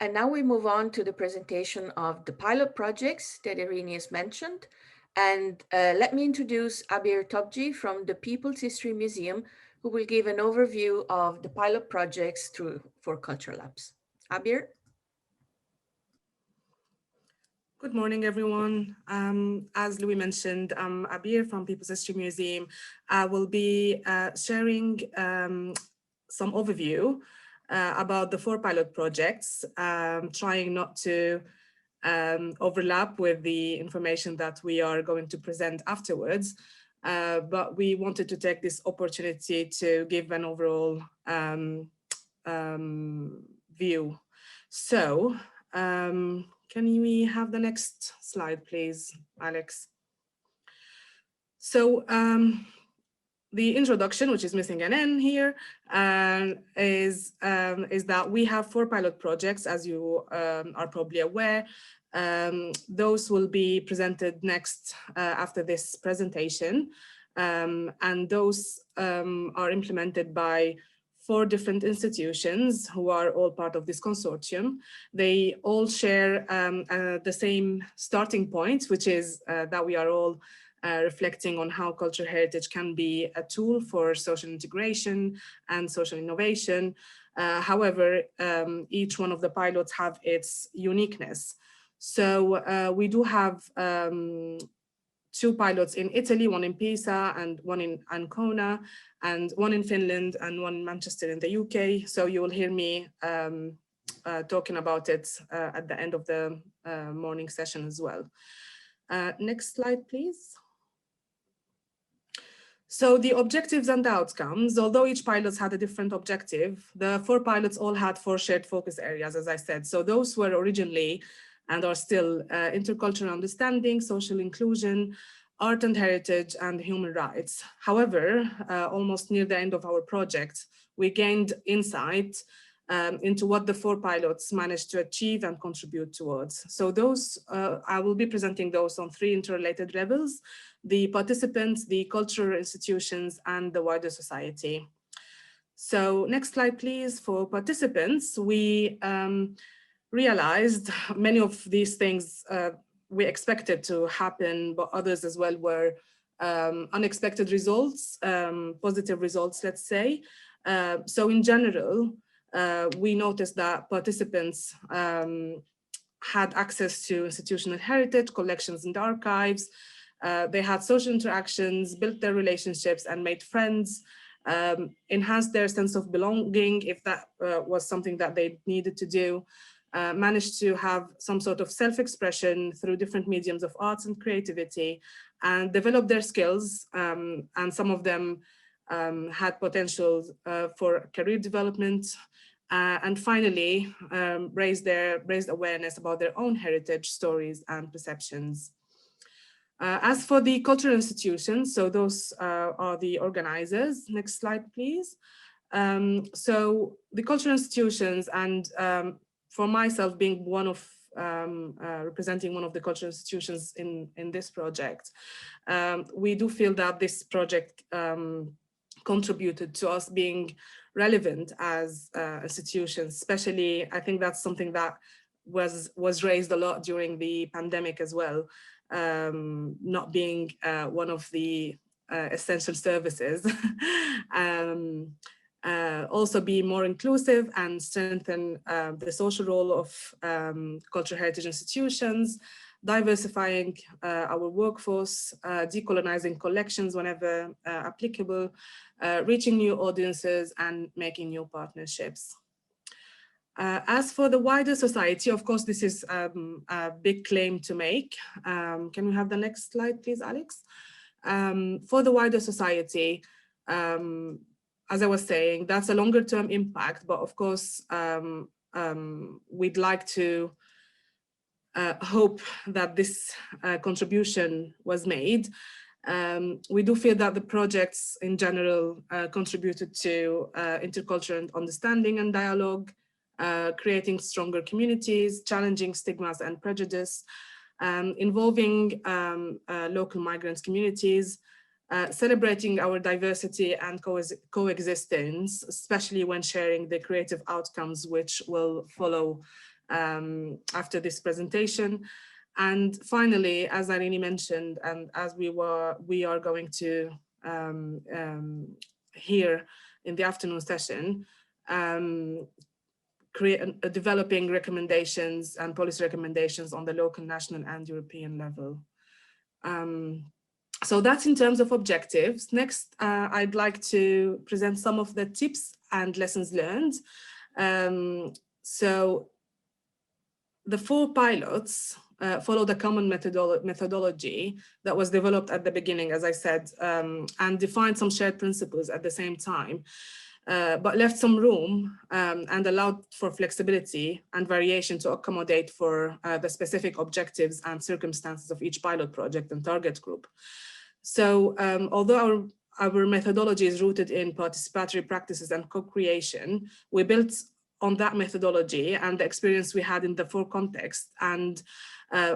And now we move on to the presentation of the pilot projects that Irini has mentioned. And let me introduce Abir Tobji from the People's History Museum, who will give an overview of the pilot projects for CultureLabs. Abir? Good morning, everyone. As Louis mentioned, I'm Abir from People's History Museum. I will be sharing some overview about the 4 pilot projects, trying not to overlap with the information that we are going to present afterwards. But we wanted to take this opportunity to give an overall view. So, can we have the next slide, please, Alex? So the introduction, which is missing an N here, is that we have 4 pilot projects, as you are probably aware. Those will be presented next after this presentation. And those are implemented by 4 different institutions who are all part of this consortium. They all share the same starting point, which is that we are all reflecting on how cultural heritage can be a tool for social integration and social innovation. However, each one of the pilots have its uniqueness. So we do have 2 pilots in Italy, one in Pisa and one in Ancona, and one in Finland and one in Manchester in the UK. So you will hear me talking about it at the end of the morning session as well. Next slide, please. So the objectives and the outcomes, although each pilot had a different objective, the 4 pilots all had 4 shared focus areas, as I said. So those were originally and are still intercultural understanding, social inclusion, art and heritage, and human rights. However, almost near the end of our project, we gained insight into what the 4 pilots managed to achieve and contribute towards. So those, I will be presenting those on 3 interrelated levels: the participants, the cultural institutions, and the wider society. So next slide, please. For participants, we realized many of these things we expected to happen, but others as well were unexpected results, positive results, let's say. So in general, we noticed that participants had access to institutional heritage, collections and archives. They had social interactions, built their relationships and made friends, enhanced their sense of belonging if that was something that they needed to do, managed to have some sort of self-expression through different mediums of arts and creativity, and develop their skills, and some of them had potential for career development, and finally raised awareness about their own heritage, stories, and perceptions. As for the cultural institutions, so those are the organizers. Next slide, please. So the cultural institutions, and for myself being one of representing one of the cultural institutions in this project, we do feel that this project contributed to us being relevant as institutions. Especially, I think that's something that was raised a lot during the pandemic as well, not being one of the essential services. Also be more inclusive and strengthen the social role of cultural heritage institutions, diversifying our workforce, decolonizing collections whenever applicable, reaching new audiences and making new partnerships. As for the wider society, of course, this is a big claim to make. Can we have the next slide, please, Alex? For the wider society, as I was saying, that's a longer term impact, but of course, we'd like to hope that this contribution was made. We do feel that the projects in general contributed to intercultural understanding and dialogue, creating stronger communities, challenging stigmas and prejudice, involving local migrant communities, celebrating our diversity and coexistence, especially when sharing the creative outcomes which will follow after this presentation. And finally, as Irene mentioned, and as we are going to hear in the afternoon session, developing recommendations and policy recommendations on the local, national, and European level. So that's in terms of objectives. Next, I'd like to present some of the tips and lessons learned. So the 4 pilots followed a common methodology that was developed at the beginning, as I said, and defined some shared principles at the same time, but left some room and allowed for flexibility and variation to accommodate for the specific objectives and circumstances of each pilot project and target group. So although our methodology is rooted in participatory practices and co-creation, we built on that methodology and the experience we had in the 4 contexts and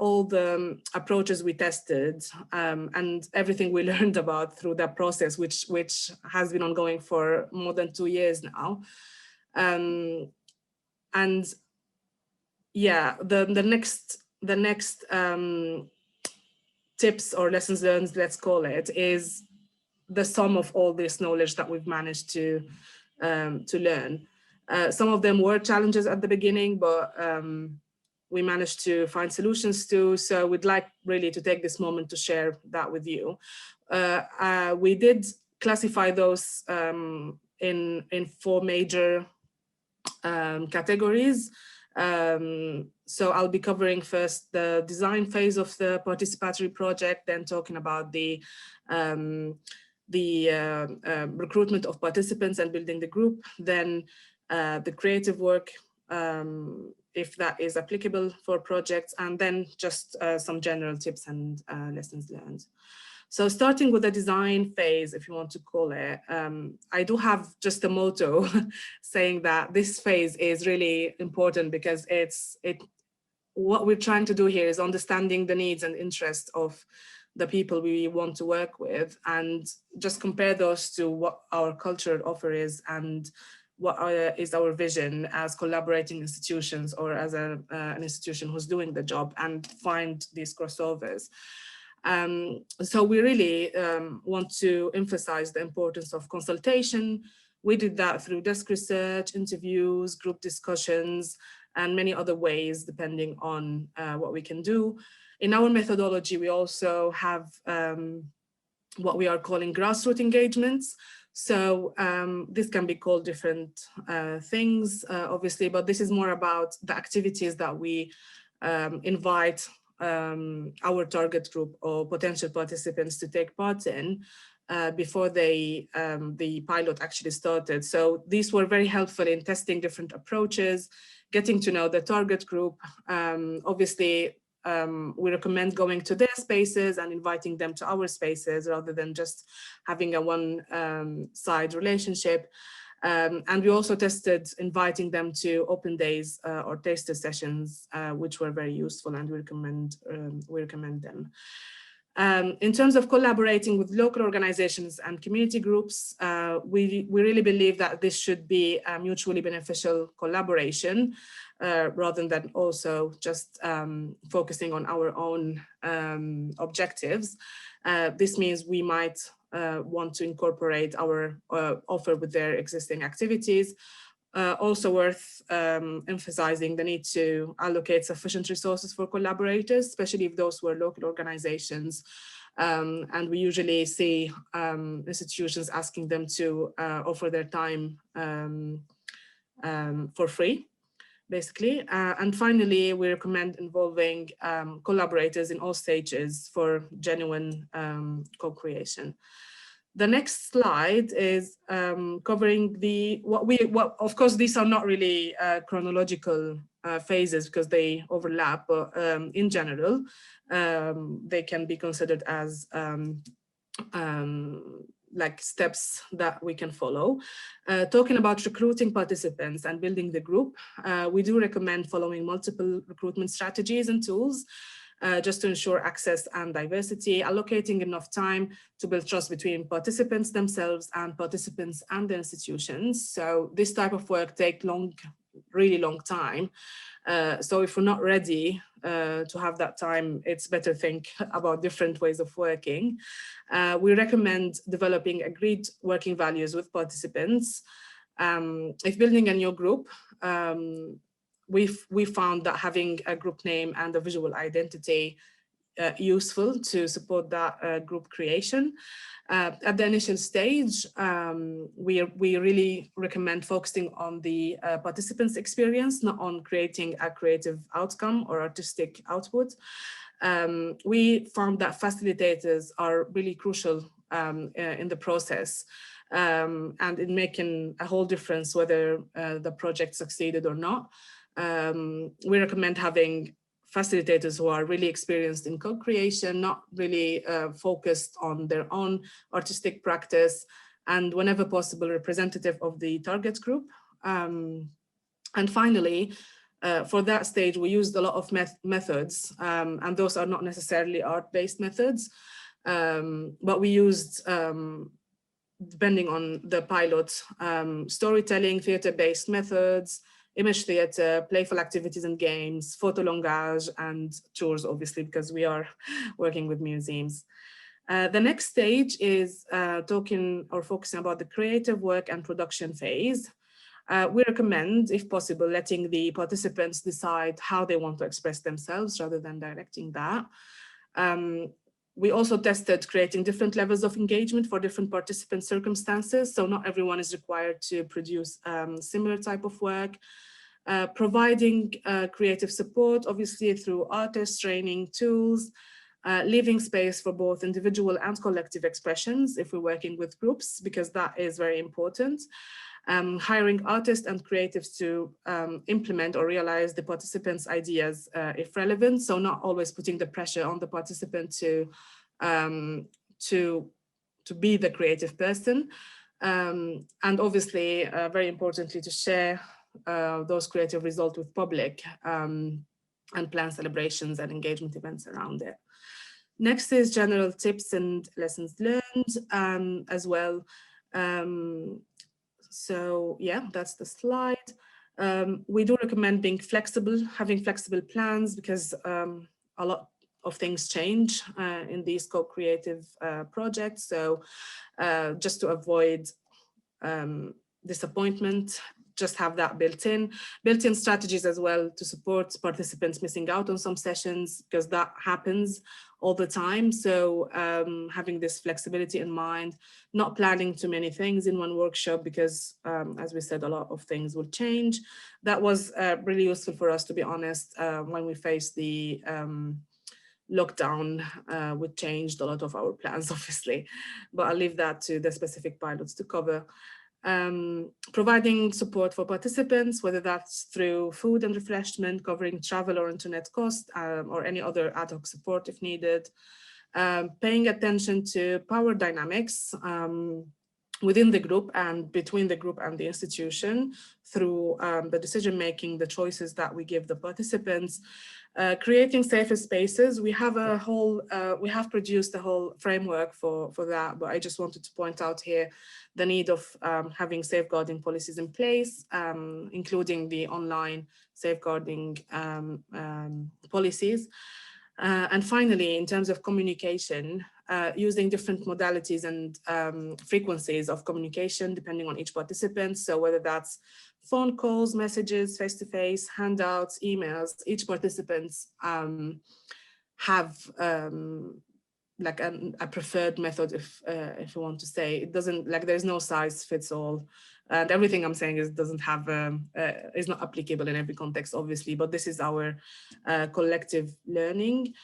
all the approaches we tested and everything we learned about through that process, which has been ongoing for more than 2 years now. And yeah, the next tips or lessons learned, let's call it, is the sum of all this knowledge that we've managed to learn. Some of them were challenges at the beginning, but we managed to find solutions to. So we'd like really to take this moment to share that with you. We did classify those in 4 major categories. So I'll be covering first the design phase of the participatory project, then talking about the recruitment of participants and building the group, then the creative work, if that is applicable for projects, and then just some general tips and lessons learned. So starting with the design phase, if you want to call it, I do have just a motto saying that this phase is really important because what we're trying to do here is understanding the needs and interests of the people we want to work with and just compare those to what our cultural offer is and what is our vision as collaborating institutions or as an institution who's doing the job, and find these crossovers. So we really want to emphasize the importance of consultation. We did that through desk research, interviews, group discussions, and many other ways, depending on what we can do. In our methodology, we also have what we are calling grassroots engagements. So this can be called different things, obviously, but this is more about the activities that we invite our target group or potential participants to take part in before the pilot actually started. So these were very helpful in testing different approaches, getting to know the target group. Obviously, we recommend going to their spaces and inviting them to our spaces rather than just having a one-side relationship. And we also tested inviting them to open days or taster sessions, which were very useful, and we recommend them. In terms of collaborating with local organizations and community groups, we really believe that this should be a mutually beneficial collaboration rather than also just focusing on our own objectives. This means we might want to incorporate our offer with their existing activities. Also worth emphasizing the need to allocate sufficient resources for collaborators, especially if those were local organizations. And we usually see institutions asking them to offer their time for free, basically. And finally, we recommend involving collaborators in all stages for genuine co-creation. The next slide is covering of course, these are not really chronological phases because they overlap, but in general, they can be considered as like steps that we can follow. Talking about recruiting participants and building the group, we do recommend following multiple recruitment strategies and tools just to ensure access and diversity, allocating enough time to build trust between participants themselves and participants and the institutions. So this type of work takes really long time. So if we're not ready to have that time, it's better think about different ways of working. We recommend developing agreed working values with participants. If building a new group, we found that having a group name and a visual identity useful to support that group creation. At the initial stage, we really recommend focusing on the participants' experience, not on creating a creative outcome or artistic output. We found that facilitators are really crucial in the process and in making a whole difference whether the project succeeded or not. We recommend having facilitators who are really experienced in co-creation, not really focused on their own artistic practice, and whenever possible, representative of the target group. And finally, for that stage, we used a lot of methods, and those are not necessarily art-based methods, but we used, depending on the pilot, storytelling, theater-based methods, image theater, playful activities and games, photo langage, and tours, obviously, because we are working with museums. The next stage is talking or focusing about the creative work and production phase. We recommend, if possible, letting the participants decide how they want to express themselves rather than directing that. We also tested creating different levels of engagement for different participant circumstances. So not everyone is required to produce similar type of work. Providing creative support, obviously through artist training tools, leaving space for both individual and collective expressions if we're working with groups, because that is very important. Hiring artists and creatives to implement or realize the participants' ideas if relevant. So not always putting the pressure on the participant to be the creative person. And obviously, very importantly, to share those creative results with public and plan celebrations and engagement events around it. Next is general tips and lessons learned as well. So yeah, that's the slide. We do recommend being flexible, having flexible plans, because a lot of things change in these co-creative projects. So just to avoid disappointment, just have that built-in strategies as well to support participants missing out on some sessions, because that happens all the time. So having this flexibility in mind, not planning too many things in one workshop, because as we said, a lot of things will change. That was really useful for us, to be honest, when we faced the lockdown, which changed a lot of our plans, obviously, but I'll leave that to the specific pilots to cover. Providing support for participants, whether that's through food and refreshment, covering travel or internet cost, or any other ad hoc support if needed. Paying attention to power dynamics within the group and between the group and the institution through the decision-making, the choices that we give the participants. Creating safer spaces. We have a whole, we have produced a whole framework for that, but I just wanted to point out here the need of having safeguarding policies in place, including the online safeguarding policies. And finally, in terms of communication, using different modalities and frequencies of communication depending on each participant. So whether that's phone calls, messages, face-to-face, handouts, emails, each participants have like a preferred method, if you want to say. It doesn't, like, there's no size fits all. And everything I'm saying is doesn't have, is not applicable in every context, obviously, but this is our collective learning.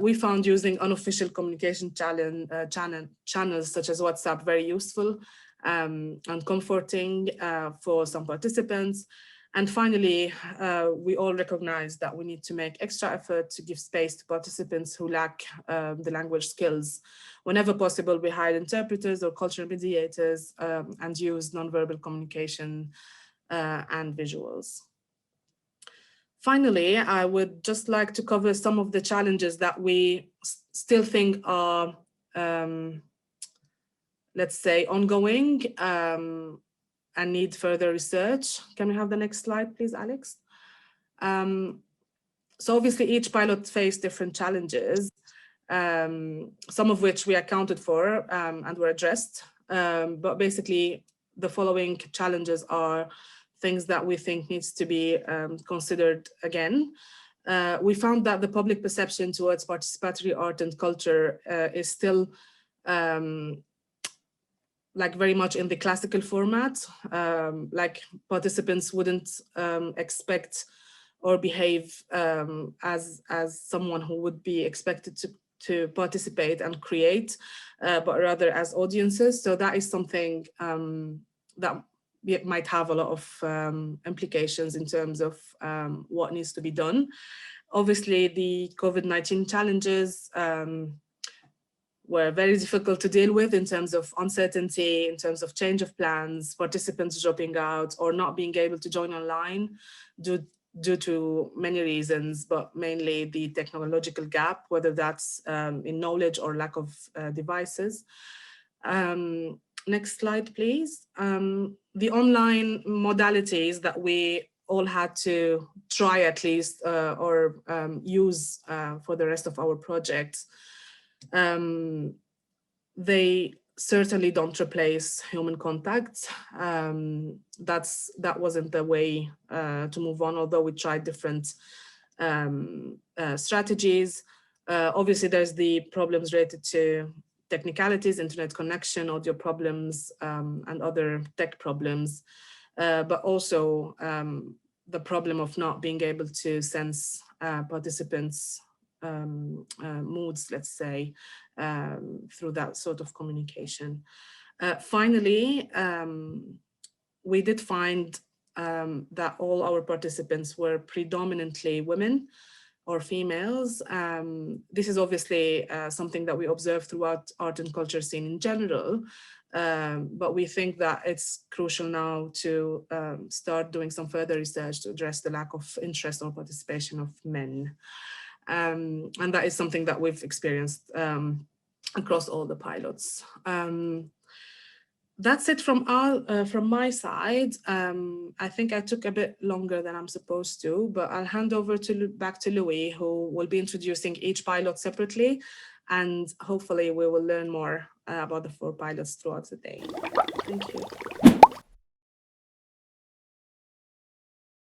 We found using unofficial communication channels such as WhatsApp very useful and comforting for some participants. And finally, we all recognize that we need to make extra effort to give space to participants who lack the language skills. Whenever possible, we hire interpreters or cultural mediators and use nonverbal communication and visuals. Finally, I would just like to cover some of the challenges that we still think are, let's say, ongoing and need further research. Can we have the next slide, please, Alex? So obviously each pilot faced different challenges, some of which we accounted for and were addressed. But basically the following challenges are things that we think needs to be considered again. We found that the public perception towards participatory art and culture is still like very much in the classical format, like participants wouldn't expect or behave as someone who would be expected to participate and create, but rather as audiences. So that is something that might have a lot of implications in terms of what needs to be done. Obviously, the COVID-19 challenges were very difficult to deal with in terms of uncertainty, in terms of change of plans, participants dropping out or not being able to join online due to many reasons, but mainly the technological gap, whether that's in knowledge or lack of devices. Next slide, please. The online modalities that we all had to try at least or use for the rest of our projects, they certainly don't replace human contact. That wasn't the way to move on, although we tried different strategies. Obviously, there's the problems related to technicalities, internet connection, audio problems, and other tech problems, but also the problem of not being able to sense participants' moods, let's say, through that sort of communication. Finally, we did find that all our participants were predominantly women or females. This is obviously something that we observe throughout art and culture scene in general, but we think that it's crucial now to start doing some further research to address the lack of interest or participation of men. And that is something that we've experienced across all the pilots. That's it from my side. I think I took a bit longer than I'm supposed to, but I'll hand over back to Louis, who will be introducing each pilot separately, and hopefully we will learn more about the 4 pilots throughout the day. Thank you.